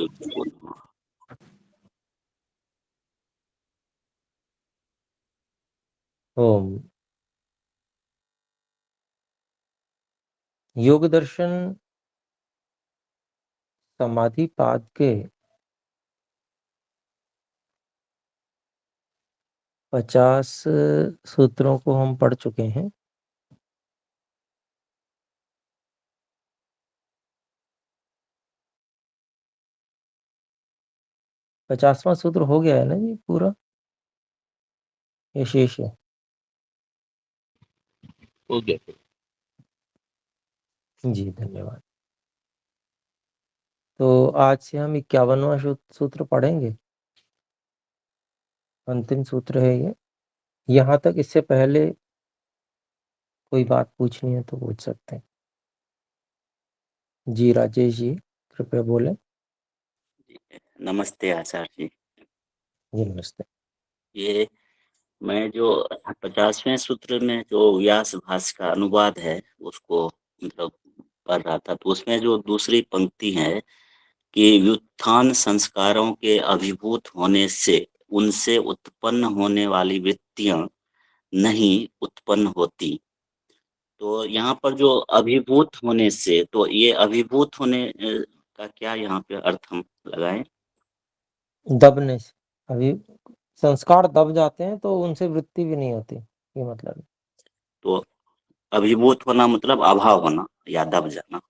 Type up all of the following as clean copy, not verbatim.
बिल्कुल। ओम। योग दर्शन समाधि पाद के 50 सूत्रों को हम पढ़ चुके हैं। पचासवां सूत्र हो गया है ना जी पूरा, ये शेष है? हो गया। जी धन्यवाद। तो आज से हम 51वां सूत्र पढ़ेंगे। अंतिम सूत्र है ये। यहाँ तक इससे पहले कोई बात पूछनी है तो पूछ सकते हैं। जी राजेश जी कृपया बोलें। नमस्ते आचार्य जी। जी नमस्ते। ये मैं जो 50वें सूत्र में जो व्यास भाष्य का अनुवाद है उसको मतलब पढ़ रहा था, तो उसमें जो दूसरी पंक्ति है कि व्युत्थान संस्कारों के अभिभूत होने से उनसे उत्पन्न होने वाली वृत्तियां नहीं उत्पन्न होती। तो यहाँ पर जो अभिभूत होने से, तो ये अभिभूत होने का क्या यहाँ पे अर्थ हम लगाएं? दबने से, अभी संस्कार दब जाते हैं तो उनसे वृत्ति भी नहीं होती, ये मतलब है। तो अभिभूत होना मतलब अभाव होना या दब जाना।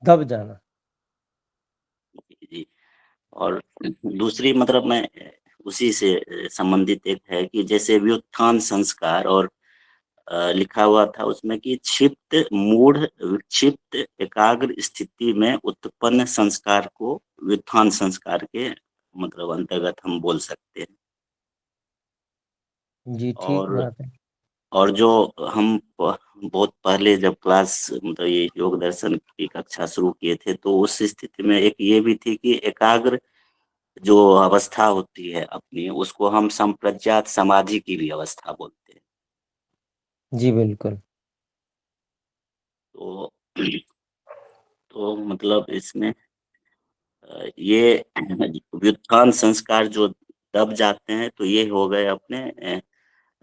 दब जाना। जी। और दूसरी मतलब मैं उसी से संबंधित एक है कि जैसे व्युत्थान संस्कार, और लिखा हुआ था उसमें कि क्षिप्त मूढ़ विक्षिप्त एकाग्र स्थिति में उत्पन्न संस्कार को व्युत्थान संस्कार के मतलब अंतर्गत हम बोल सकते हैं। जी ठीक और बात है। जो हम बहुत पहले जब क्लास मतलब ये योग दर्शन की कक्षा शुरू किए थे, तो उस स्थिति में एक ये भी थी कि एकाग्र जो अवस्था होती है अपनी, उसको हम संप्रज्ञात समाधि की भी अवस्था बोलते हैं। जी बिल्कुल। तो तो मतलब इसमें ये व्युत्थान संस्कार जो दब जाते हैं, तो ये हो गए अपने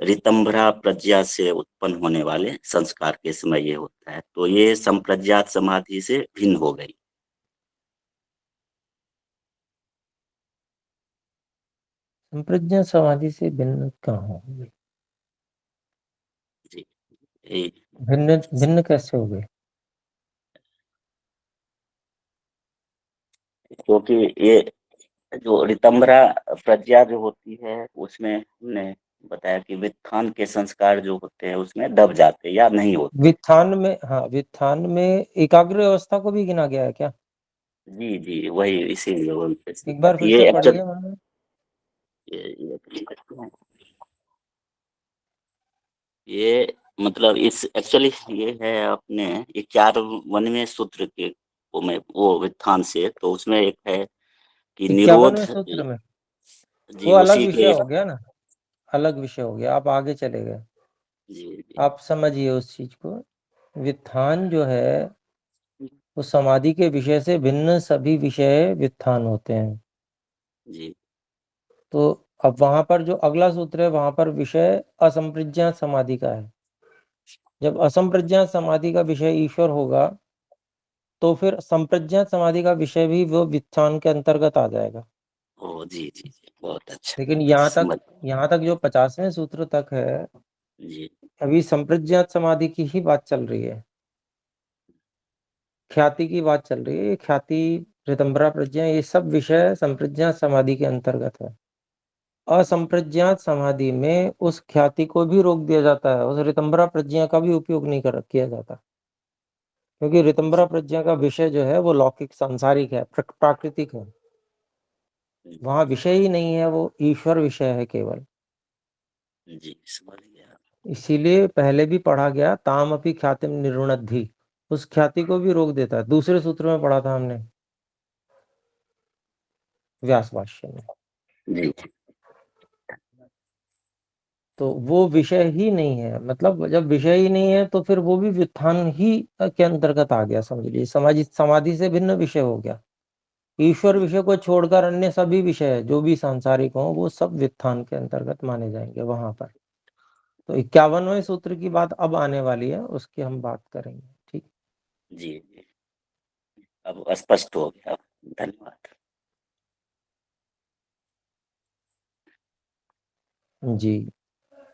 ऋतंभरा प्रज्ञा से उत्पन्न होने वाले संस्कार के समय ये होता है, तो ये संप्रज्ञात समाधि से भिन्न हो गई। संप्रज्ञा समाधि से भिन्न कहाँ होगी? जी। ये- भिन्न भिन्न कैसे हो गए? क्योंकि ये जो ऋतंभरा प्रज्ञा जो होती है उसमें हमने बताया कि व्युत्थान के संस्कार जो होते हैं उसमें दब जाते या नहीं होते। वित्थान में, हाँ वित्थान में एकाग्र अवस्था को भी गिना गया है क्या? जी जी, वही इसीलिए बोलते एक बार हैं। फिर ये से एक्चुअल पढ़िए मैंने। ये मतलब इस एक्चुअली ये है अपने 51वें सूत्र के वो में वो व्युत्थान से, तो उसमें एक है कि निरोध। 51वें सूत्र में जी वो अलग उसी विषय के हो गया ना, अलग विषय हो गया, आप आगे चले गए। जी जी आप समझिए उस चीज को। वित्थान जो है वो समाधि के विषय से भिन्न सभी विषय वित्थान होते हैं। जी तो अब वहां पर जो अगला सूत्र है वहां पर विषय असंप्रज्ञात समाधि का है। जब असंप्रज्ञात समाधि का विषय ईश्वर होगा तो फिर संप्रज्ञात समाधि का विषय भी वो वित्थान के अंतर्गत आ जाएगा। ओ जी जी जी, बहुत अच्छा। लेकिन यहाँ तक जो 50वें सूत्र तक है, जी अभी संप्रज्ञात समाधि की ही बात चल रही है, ख्याति की बात चल रही है। ख्याति, ऋतंभरा प्रज्ञा, ये सब विषय संप्रज्ञात समाधि के अंतर्गत है। असंप्रज्ञात समाधि में उस ख्याति को भी रोक दिया जाता है, उस ऋतंभरा प्रज्ञा का भी उपयोग नहीं किया जाता, क्योंकि ऋतंभरा प्रज्ञा का विषय जो है वो लौकिक सांसारिक है, प्राकृतिक है। वहां विषय ही नहीं है, वो ईश्वर विषय है केवल। जी समझ गया। इसीलिए पहले भी पढ़ा गया, ताम अपि ख्यातिम निरुणद्धि, उस ख्याति को भी रोक देता है। दूसरे सूत्र में पढ़ा था हमने व्यास भाष्य में। जी तो वो विषय ही नहीं है, मतलब जब विषय ही नहीं है तो फिर वो भी व्युत्थान ही के अंतर्गत आ गया, समझ लीजिए। समाधि समाधि से भिन्न विषय हो गया। ईश्वर विषय को छोड़कर अन्य सभी विषय जो भी सांसारिक हों वो सब व्युत्थान के अंतर्गत माने जाएंगे वहां पर। तो 51वें सूत्र की बात अब आने वाली है, उसकी हम बात करेंगे। ठीक। जी जी, अब स्पष्ट हो गया। धन्यवाद। जी,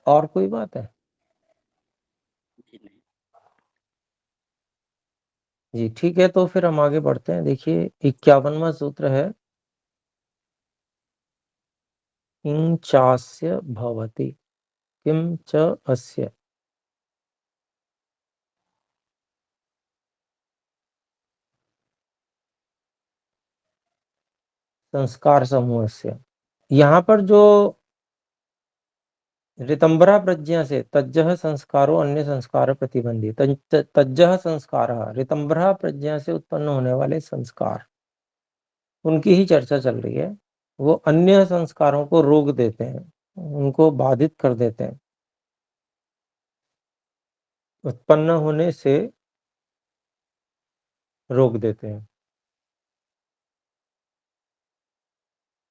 और कोई बात है? जी नहीं। जी ठीक है, तो फिर हम आगे बढ़ते हैं। देखिए 51वां सूत्र है, किं चास्य भवति किं च अस्य। संस्कार समूह से यहाँ पर जो ऋतंभरा प्रज्ञा से तज्जह संस्कारो अन्य संस्कार प्रतिबंधी, तज्जह संस्कार ऋतंभरा प्रज्ञा से उत्पन्न होने वाले संस्कार, उनकी ही चर्चा चल रही है। वो अन्य संस्कारों को रोक देते हैं, उनको बाधित कर देते हैं, उत्पन्न होने से रोक देते हैं।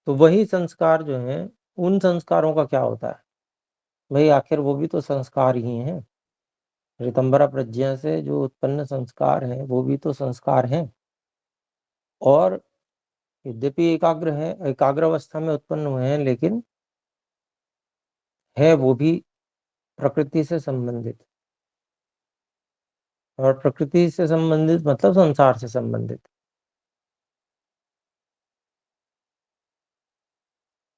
तो वही संस्कार जो हैं, उन संस्कारों का क्या होता है भाई? आखिर वो भी तो संस्कार ही हैं। ऋतंभरा प्रज्ञा से जो उत्पन्न संस्कार हैं वो भी तो संस्कार हैं, और यद्यपि एकाग्र है, एकाग्र अवस्था में उत्पन्न हुए हैं, लेकिन है वो भी प्रकृति से संबंधित। और प्रकृति से संबंधित मतलब संसार से संबंधित।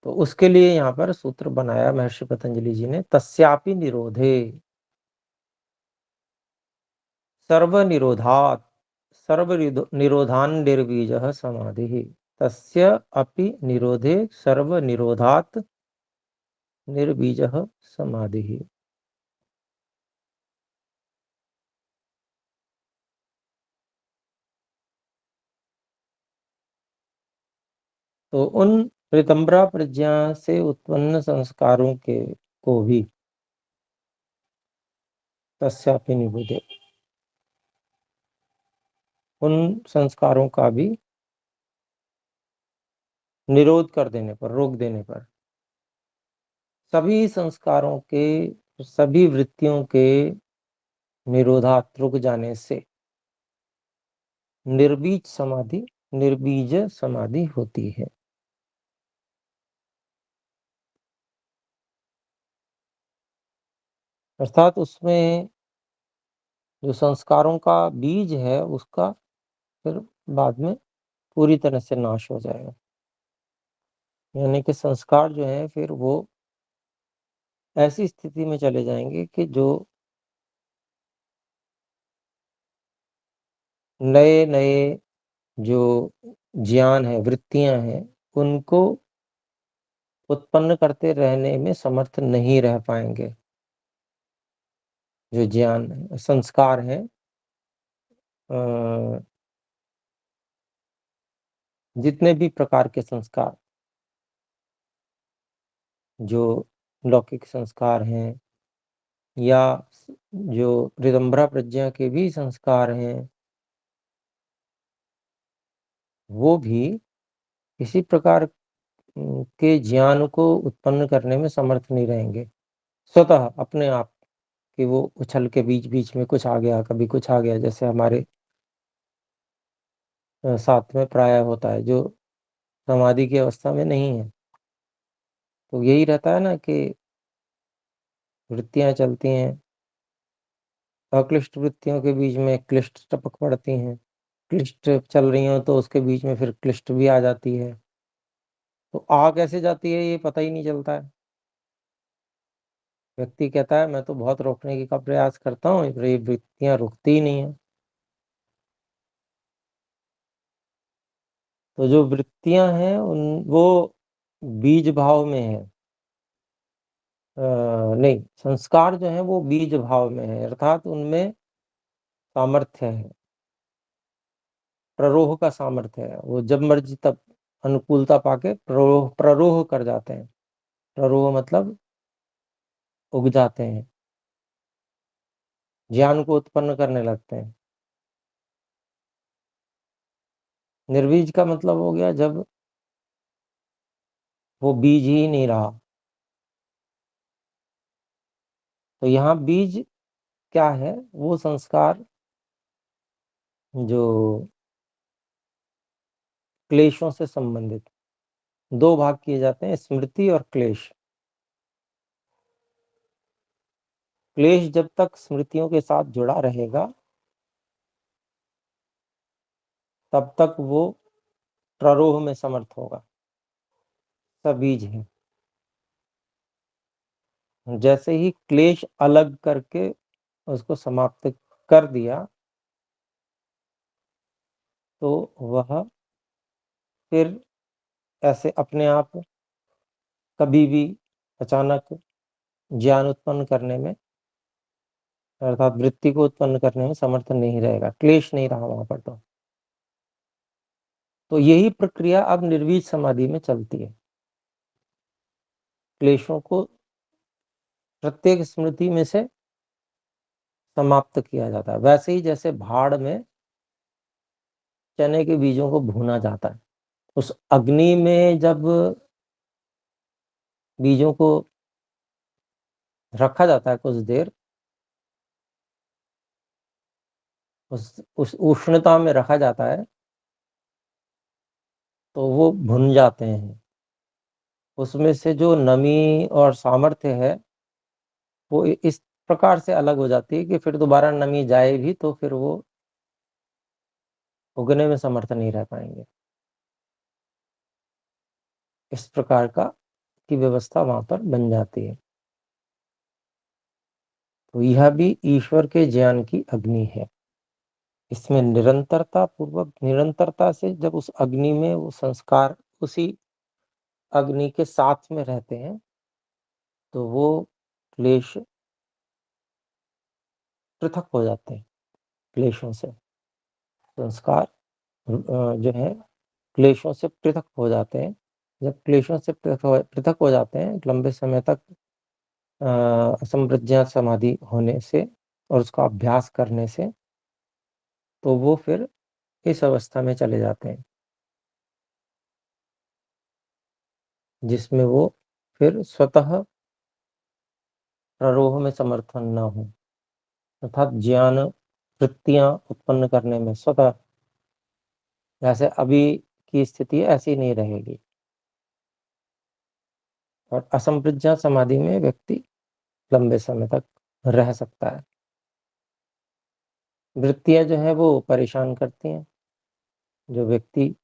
तो उसके लिए यहाँ पर सूत्र बनाया महर्षि पतंजलि जी ने, तस्यापि निरोधे सर्व निरोधात् सर्व निरोधान निर्बीजः समाधिः। तस्य अपि निरोधे सर्व निरोधात् निर्बीजः समाधिः। तो उन ऋतंभरा प्रज्ञा से उत्पन्न संस्कारों के को भी तस्यापि निरोधे, उन संस्कारों का भी निरोध कर देने पर, रोक देने पर, सभी संस्कारों के, सभी वृत्तियों के निरोधात्, रुक जाने से निर्बीज समाधि, निर्बीज समाधि होती है। अर्थात उसमें जो संस्कारों का बीज है उसका फिर बाद में पूरी तरह से नाश हो जाएगा। यानी कि संस्कार जो है फिर वो ऐसी स्थिति में चले जाएंगे कि जो नए नए जो ज्ञान है, वृत्तियां हैं, उनको उत्पन्न करते रहने में समर्थ नहीं रह पाएंगे। जो ज्ञान है, संस्कार है, जितने भी प्रकार के संस्कार, जो लौकिक संस्कार हैं या जो ऋतंभरा प्रज्ञा के भी संस्कार हैं, वो भी किसी प्रकार के ज्ञान को उत्पन्न करने में समर्थ नहीं रहेंगे स्वतः अपने आप। कि वो उछल के बीच बीच में कुछ आ गया, कभी कुछ आ गया, जैसे हमारे साथ में प्राय होता है, जो समाधि की अवस्था में नहीं है। तो यही रहता है ना कि वृत्तियां चलती हैं, अक्लिष्ट वृत्तियों के बीच में क्लिष्ट टपक पड़ती हैं, क्लिष्ट चल रही हो तो उसके बीच में फिर क्लिष्ट भी आ जाती है। तो आ कैसे जाती है ये पता ही नहीं चलता है। व्यक्ति कहता है मैं तो बहुत रोकने की का प्रयास करता हूँ, ये वृत्तियां रुकती ही नहीं है। तो जो वृत्तियां हैं उन वो बीज भाव में है, नहीं, संस्कार जो है वो बीज भाव में है, अर्थात उनमें सामर्थ्य है, प्ररोह का सामर्थ्य है। वो जब मर्जी तब अनुकूलता पाके प्ररोह प्ररोह कर जाते हैं। प्ररोह मतलब उग जाते हैं, ज्ञान को उत्पन्न करने लगते हैं। निर्बीज का मतलब हो गया जब वो बीज ही नहीं रहा। तो यहाँ बीज क्या है? वो संस्कार जो क्लेशों से संबंधित। दो भाग किए जाते हैं, स्मृति और क्लेश। क्लेश जब तक स्मृतियों के साथ जुड़ा रहेगा तब तक वो प्ररोह में समर्थ होगा। सब बीज है। जैसे ही क्लेश अलग करके उसको समाप्त कर दिया तो वह फिर ऐसे अपने आप कभी भी अचानक ज्ञान उत्पन्न करने में, अर्थात वृत्ति को उत्पन्न करने में समर्थ नहीं रहेगा। क्लेश नहीं रहा वहां पर। तो यही प्रक्रिया अब निर्वीज समाधि में चलती है। क्लेशों को प्रत्येक स्मृति में से समाप्त किया जाता है। वैसे ही जैसे भाड़ में चने के बीजों को भूना जाता है, उस अग्नि में जब बीजों को रखा जाता है कुछ देर, उस उष्णता में रखा जाता है तो वो भुन जाते हैं। उसमें से जो नमी और सामर्थ्य है वो इस प्रकार से अलग हो जाती है कि फिर दोबारा नमी जाए भी तो फिर वो उगने में समर्थ नहीं रह पाएंगे। इस प्रकार का की व्यवस्था वहां पर बन जाती है। तो यह भी ईश्वर के ज्ञान की अग्नि है। इसमें निरंतरता से जब उस अग्नि में वो संस्कार उसी अग्नि के साथ में रहते हैं तो वो क्लेश पृथक हो जाते हैं। क्लेशों से संस्कार जो है क्लेशों से पृथक हो जाते हैं। जब क्लेशों से पृथक हो जाते हैं लंबे समय तक असंप्रज्ञात समाधि होने से और उसका अभ्यास करने से, तो वो फिर इस अवस्था में चले जाते हैं जिसमें वो फिर स्वतः प्ररोह में समर्थन न हो, अर्थात ज्ञान वृत्तियां उत्पन्न करने में स्वतः, जैसे अभी की स्थिति है ऐसी नहीं रहेगी। और असंप्रज्ञात समाधि में व्यक्ति लंबे समय तक रह सकता है। वृत्तियां जो है वो परेशान करती हैं। जो व्यक्ति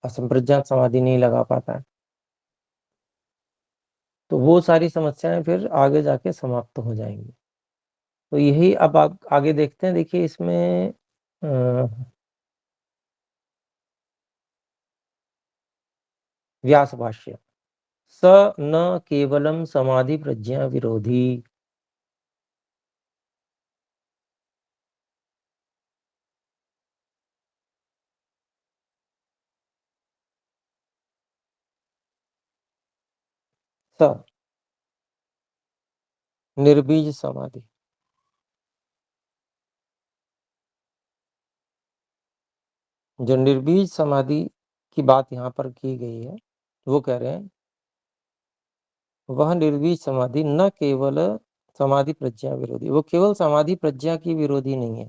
असंप्रज्ञात समाधि नहीं लगा पाता है तो वो सारी समस्याएं फिर आगे जाके समाप्त हो जाएंगी। तो यही अब आप आगे देखते हैं। देखिए इसमें व्यास भाष्य। स न केवलम समाधि प्रज्ञा विरोधी। स निर्बीज समाधि। जो निर्बीज समाधि की बात यहाँ पर की गई है वो कह रहे हैं वह निर्बीज समाधि न केवल समाधि प्रज्ञा विरोधी, वो केवल समाधि प्रज्ञा की विरोधी नहीं है।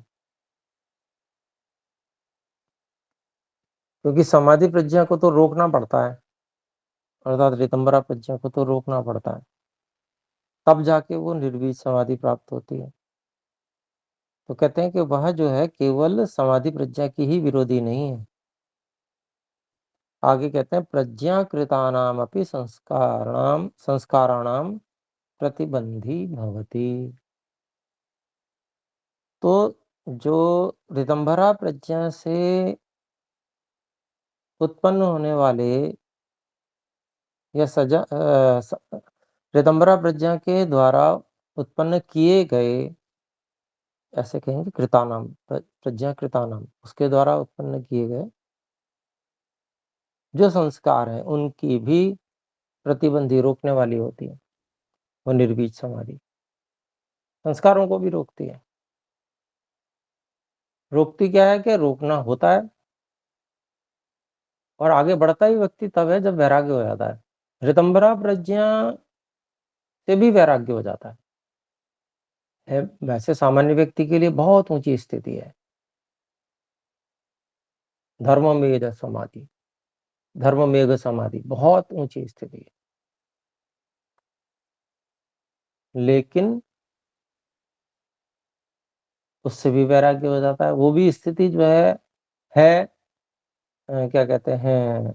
क्योंकि समाधि प्रज्ञा को तो रोकना पड़ता है, अर्थात ऋतंबरा प्रज्ञा को तो रोकना पड़ता है, तब जाके वो निर्बीज समाधि प्राप्त होती है। तो कहते हैं कि वह जो है केवल समाधि प्रज्ञा की ही विरोधी नहीं है। आगे कहते हैं प्रज्ञाकृतानाम अपि संस्काराणाम प्रतिबंधी भवति। तो जो ऋतंभरा प्रज्ञा से उत्पन्न होने वाले या ऋतंभरा प्रज्ञा के द्वारा उत्पन्न किए गए, ऐसे कहेंगे कृतानाम, प्रज्ञा कृतानाम, उसके द्वारा उत्पन्न किए गए जो संस्कार हैं उनकी भी प्रतिबंधी रोकने वाली होती है वो निर्बीज समाधि। संस्कारों को भी रोकती है। रोकती क्या है कि रोकना होता है और आगे बढ़ता ही व्यक्ति तब है जब वैराग्य हो जाता है। ऋतंभरा प्रज्ञा से भी वैराग्य हो जाता है। वैसे सामान्य व्यक्ति के लिए बहुत ऊंची स्थिति है धर्ममेध समाधि। धर्ममेघ समाधि बहुत ऊंची स्थिति है, लेकिन उससे भी वैराग्य हो जाता है। वो भी स्थिति जो है क्या कहते हैं,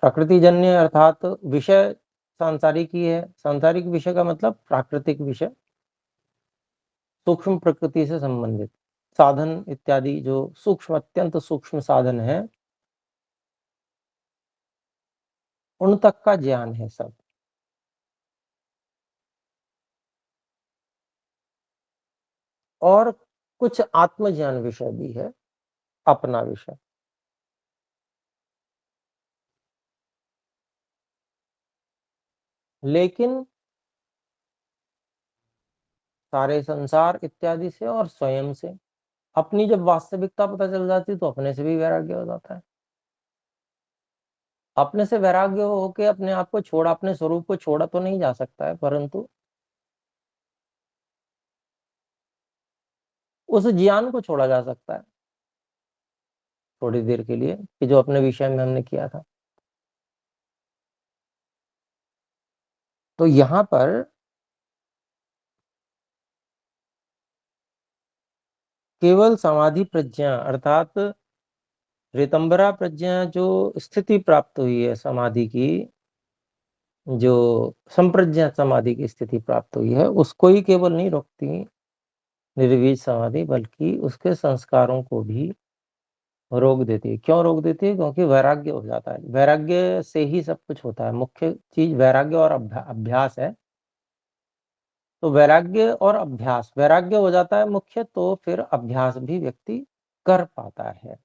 प्रकृतिजन्य, अर्थात विषय सांसारिक ही है। सांसारिक विषय का मतलब प्राकृतिक विषय, सूक्ष्म प्रकृति से संबंधित साधन इत्यादि, जो सूक्ष्म, अत्यंत सूक्ष्म साधन है, उन तक का ज्ञान है सब। और कुछ आत्मज्ञान विषय भी है, अपना विषय। लेकिन सारे संसार इत्यादि से और स्वयं से अपनी जब वास्तविकता पता चल जाती तो अपने से भी वैराग्य हो जाता है। अपने से वैराग्य होके अपने आप को छोड़ा, अपने स्वरूप को छोड़ा तो नहीं जा सकता है, परंतु उस ज्ञान को छोड़ा जा सकता है थोड़ी देर के लिए, कि जो अपने विषय में हमने किया था। तो यहां पर केवल समाधि प्रज्ञा अर्थात ऋतंभरा प्रज्ञा जो स्थिति प्राप्त हुई है समाधि की, जो संप्रज्ञा समाधि की स्थिति प्राप्त हुई है, उसको ही केवल नहीं रोकती निर्वीज समाधि, बल्कि उसके संस्कारों को भी रोक देती है। क्यों रोक देती है? क्योंकि वैराग्य हो जाता है। वैराग्य से ही सब कुछ होता है। मुख्य चीज वैराग्य और अभ्यास है। तो वैराग्य और अभ्यास, वैराग्य हो जाता है मुख्य, तो फिर अभ्यास भी व्यक्ति कर पाता है।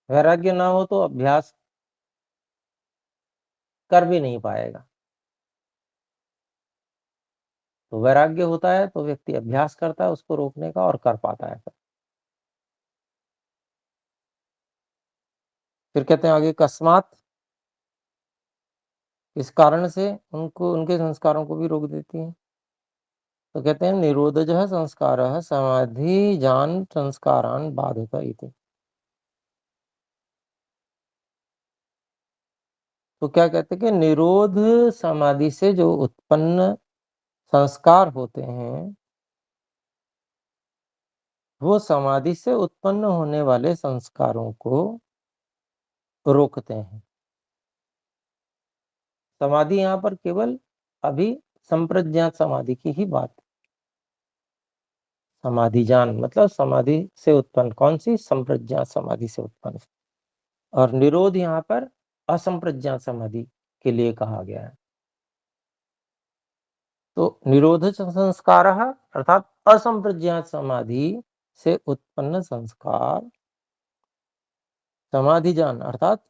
वैराग्य ना हो तो अभ्यास कर भी नहीं पाएगा। तो वैराग्य होता है तो व्यक्ति अभ्यास करता है उसको रोकने का, और कर पाता है। फिर कहते हैं आगे, कस्मात, इस कारण से उनको, उनके संस्कारों को भी रोक देती है। तो कहते हैं निरोधजः संस्कारः समाधि जान संस्कारान बाधत इति। तो क्या कहते हैं कि निरोध समाधि से जो उत्पन्न संस्कार होते हैं, वो समाधि से उत्पन्न होने वाले संस्कारों को रोकते हैं। समाधि यहाँ पर केवल अभी संप्रज्ञात समाधि की ही बात। समाधि जान मतलब समाधि से उत्पन्न, कौन सी? संप्रज्ञात समाधि से उत्पन्न। और निरोध यहाँ पर असंप्रज्ञात समाधि के लिए कहा गया है। तो निरोध संस्कार अर्थात असंप्रज्ञात समाधि से उत्पन्न संस्कार, समाधि जान अर्थात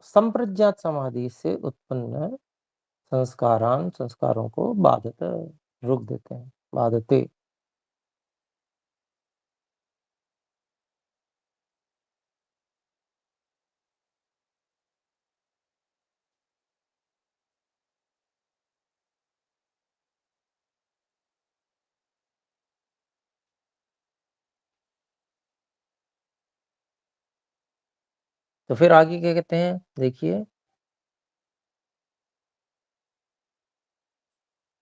संप्रज्ञात समाधि से उत्पन्न संस्कारान संस्कारों को बाधत, रोक देते हैं, बाधते। तो फिर आगे क्या कहते हैं, देखिए,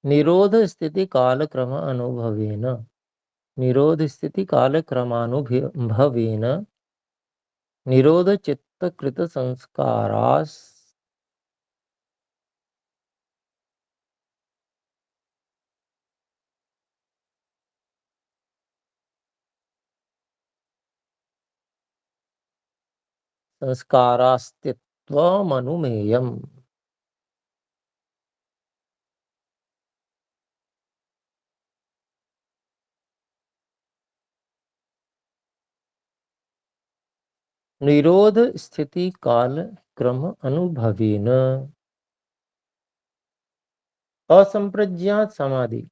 निरोध स्थिति काल क्रम अनुभवेन, निरोध स्थिति काल क्रमानुभवेन निरोध चित्त कृत संस्कारास संस्कारास्तित्वमनुमेयम्। निरोध स्थिति काल क्रम अनुभवेन असंप्रज्ञात समाधि।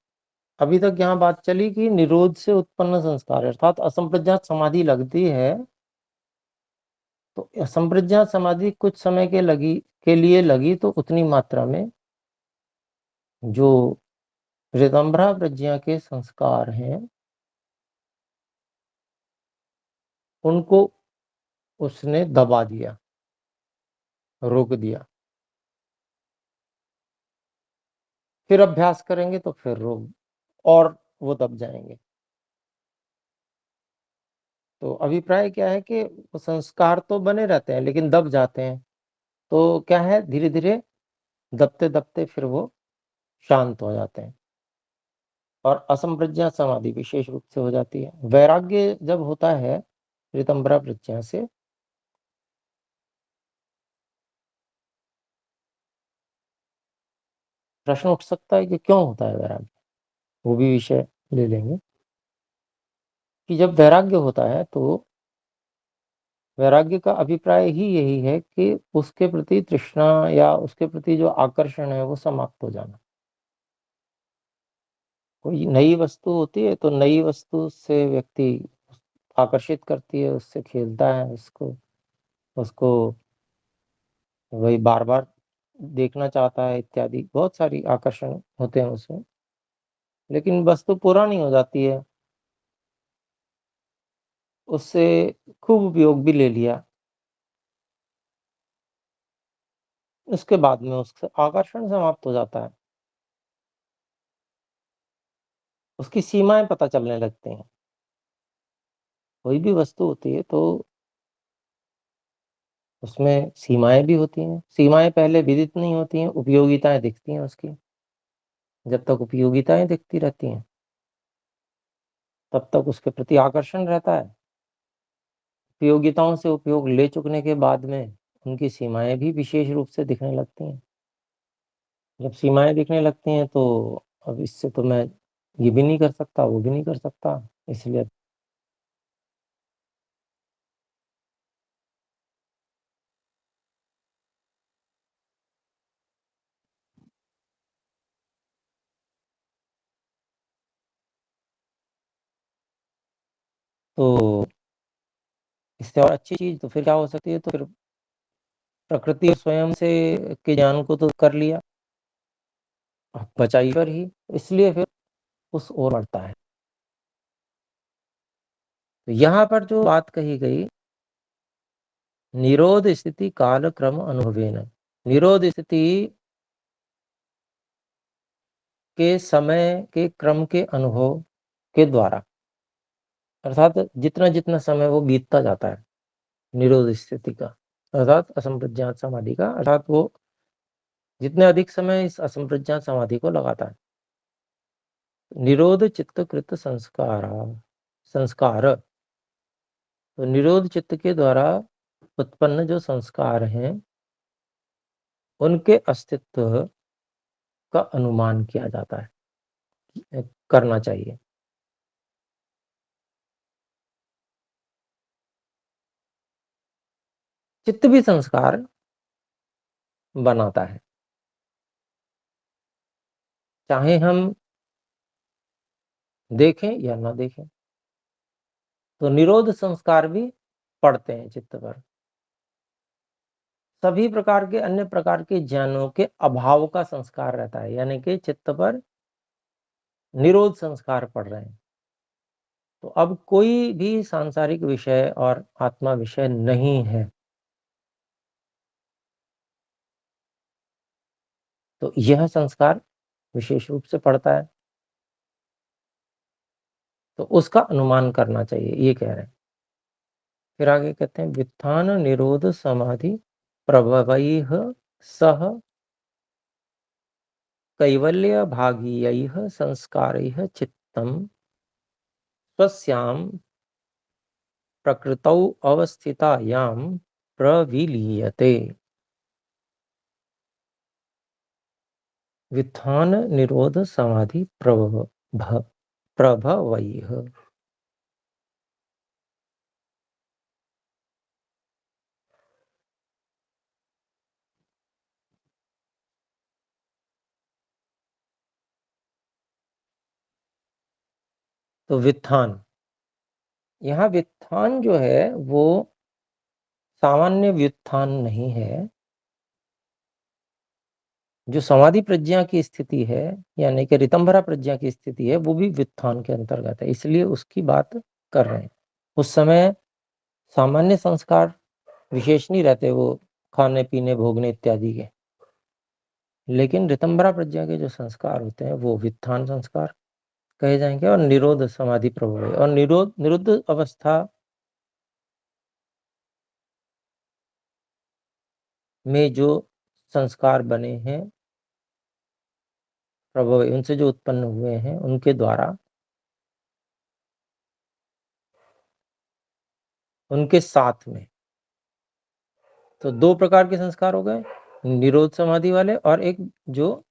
अभी तक यहाँ बात चली कि निरोध से उत्पन्न संस्कार अर्थात असंप्रज्ञात समाधि लगती है तो असंप्रज्ञात समाधि कुछ समय के लिए लगी तो उतनी मात्रा में जो ऋतंभरा प्रज्ञा के संस्कार हैं उनको उसने दबा दिया, रोक दिया। फिर अभ्यास करेंगे तो फिर रोक और वो दब जाएंगे। तो अभिप्राय क्या है कि संस्कार तो बने रहते हैं लेकिन दब जाते हैं। तो क्या है, धीरे धीरे दबते दबते फिर वो शांत हो जाते हैं और असंप्रज्ञा समाधि विशेष रूप से हो जाती है। वैराग्य जब होता है ऋतंभरा प्रज्ञा से, प्रश्न उठ सकता है कि क्यों होता है वैराग्य, वो भी विषय ले लेंगे। कि जब वैराग्य होता है तो वैराग्य का अभिप्राय ही यही है कि उसके प्रति तृष्णा या उसके प्रति जो आकर्षण है वो समाप्त हो जाना। कोई नई वस्तु होती है तो नई वस्तु से व्यक्ति आकर्षित करती है, उससे खेलता है, उसको उसको वही बार बार देखना चाहता है इत्यादि, बहुत सारी आकर्षण होते हैं उसमें। लेकिन वस्तु पुरानी हो जाती है, उससे खूब उपयोग भी ले लिया, उसके बाद में उसका आकर्षण समाप्त हो जाता है, उसकी सीमाएं पता चलने लगती हैं। कोई भी वस्तु होती है तो उसमें सीमाएं भी होती हैं। सीमाएं पहले विदित नहीं होती हैं, उपयोगिताएं दिखती हैं उसकी। जब तक उपयोगिताएं दिखती रहती हैं तब तक उसके प्रति आकर्षण रहता है। उपयोगिताओं से उपयोग ले चुकने के बाद में उनकी सीमाएं भी विशेष रूप से दिखने लगती हैं। जब सीमाएं दिखने लगती हैं तो अब इससे तो मैं ये भी नहीं कर सकता, वो भी नहीं कर सकता, इसलिए तो इससे और अच्छी चीज तो फिर क्या हो सकती है। तो फिर प्रकृति और स्वयं से के ज्ञान को तो कर लिया, अब बचा ईश्वर ही, इसलिए फिर उस ओर बढ़ता है। तो यहाँ पर जो बात कही गई, निरोध स्थिति काल क्रम अनुभवेन, निरोध स्थिति के समय के क्रम के अनुभव के द्वारा, अर्थात जितना जितना समय वो बीतता जाता है निरोध स्थिति का, अर्थात असंप्रज्ञात समाधि का, अर्थात वो जितने अधिक समय इस असंप्रज्ञात समाधि को लगाता है, निरोध चित्त कृत संस्कार, तो निरोध चित्त के द्वारा उत्पन्न जो संस्कार हैं उनके अस्तित्व का अनुमान किया जाता है, करना चाहिए। चित्त भी संस्कार बनाता है, चाहे हम देखें या ना देखें। तो निरोध संस्कार भी पड़ते हैं चित्त पर। सभी प्रकार के अन्य प्रकार के ज्ञानों के अभाव का संस्कार रहता है, यानी कि चित्त पर निरोध संस्कार पड़ रहे हैं। तो अब कोई भी सांसारिक विषय और आत्मा विषय नहीं है, तो यह संस्कार विशेष रूप से पड़ता है, तो उसका अनुमान करना चाहिए, ये कह रहे हैं। फिर आगे कहते हैं वित्थान निरोध समाधि प्रभवैः सह कैवल्य भागीयैः संस्कारैः चित्तम स्वस्यां प्रकृतौ अवस्थितायां प्रविलीयते। वित्थान निरोध समाधि प्रभवैः, तो वित्थान, यहाँ वित्थान जो है वो सामान्य व्युत्थान नहीं है। जो समाधि प्रज्ञा की स्थिति है, यानी कि ऋतंभरा प्रज्ञा की स्थिति है, वो भी व्युत्थान के अंतर्गत है, इसलिए उसकी बात कर रहे हैं। उस समय सामान्य संस्कार विशेष नहीं रहते, वो खाने पीने भोगने इत्यादि के, लेकिन ऋतंभरा प्रज्ञा के जो संस्कार होते हैं वो व्युत्थान संस्कार कहे जाएंगे। और निरोध समाधि प्रभव है, और निरुद्ध अवस्था में जो संस्कार बने हैं प्रभव, उनसे जो उत्पन्न हुए हैं उनके द्वारा उनके साथ में, तो दो प्रकार के संस्कार हो गए, निरोध समाधि वाले और एक जो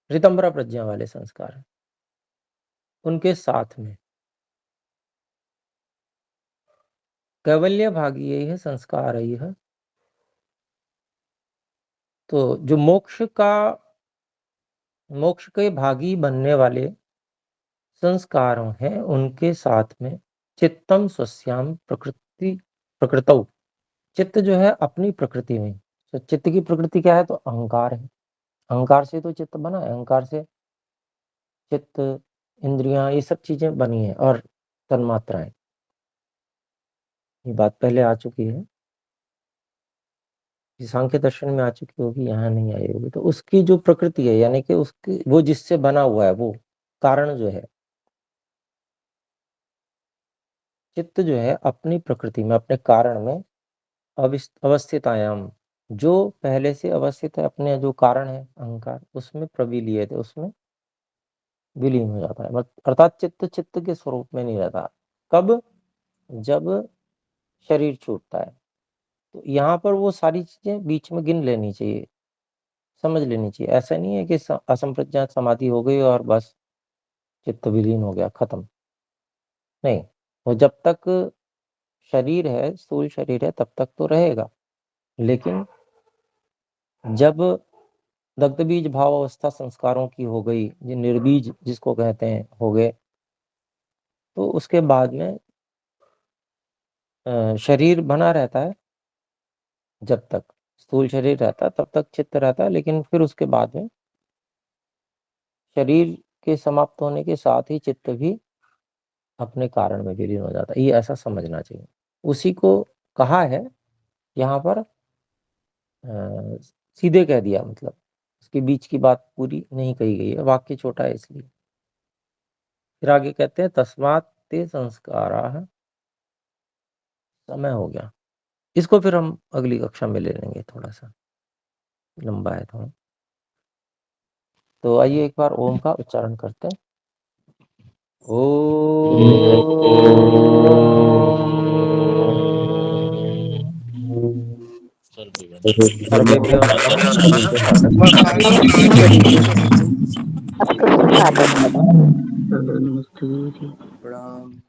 ऋतंभरा प्रज्ञा वाले संस्कार है, उनके साथ में कैवल्य भागी यही है संस्कार है यह। तो जो मोक्ष के भागी बनने वाले संस्कारों हैं, उनके साथ में चित्तम स्वस्याम प्रकृतौ, चित्त जो है अपनी प्रकृति में, तो चित्त की प्रकृति क्या है, तो अहंकार है। अहंकार से तो चित्त बना है, अहंकार से चित्त इंद्रियां ये सब चीजें बनी है और तन्मात्राएं। ये बात पहले आ चुकी है, सांख्य दर्शन में आ चुकी होगी, यहाँ नहीं आई होगी। तो उसकी जो प्रकृति है, यानी कि उसकी वो जिससे बना हुआ है, वो कारण जो है, चित्त जो है अपनी प्रकृति में, अपने कारण में अवस्थित आयाम, जो पहले से अवस्थित है, अपने जो कारण है अहंकार, उसमें प्रविलीय थे, उसमें विलीन हो जाता है। अर्थात चित्त के स्वरूप में नहीं रहता। कब? जब शरीर छूटता है। तो यहाँ पर वो सारी चीजें बीच में गिन लेनी चाहिए, समझ लेनी चाहिए। ऐसा नहीं है कि असंप्रज्ञात समाधि हो गई और बस चित्त विलीन हो गया, खत्म। नहीं, वो जब तक शरीर है, स्थूल शरीर है, तब तक तो रहेगा। लेकिन जब दग्ध बीज भाव अवस्था संस्कारों की हो गई, जो निर्बीज जिसको कहते हैं, हो गए, तो उसके बाद में शरीर बना रहता है। जब तक स्थूल शरीर रहता है तब तक चित्त रहता है, लेकिन फिर उसके बाद में शरीर के समाप्त होने के साथ ही चित्त भी अपने कारण में विलीन हो जाता है। ये ऐसा समझना चाहिए। उसी को कहा है यहाँ पर, सीधे कह दिया, मतलब उसके बीच की बात पूरी नहीं कही गई है, वाक्य छोटा है इसलिए। फिर आगे कहते हैं तस्मात् ते संस्काराः, समय हो गया। इसको फिर हम अगली कक्षा में ले लेंगे, थोड़ा सा लंबा है थोड़ा। तो आइए एक बार ओम का उच्चारण करते हैं। सर्वेभ्यो नमः। प्रणाम।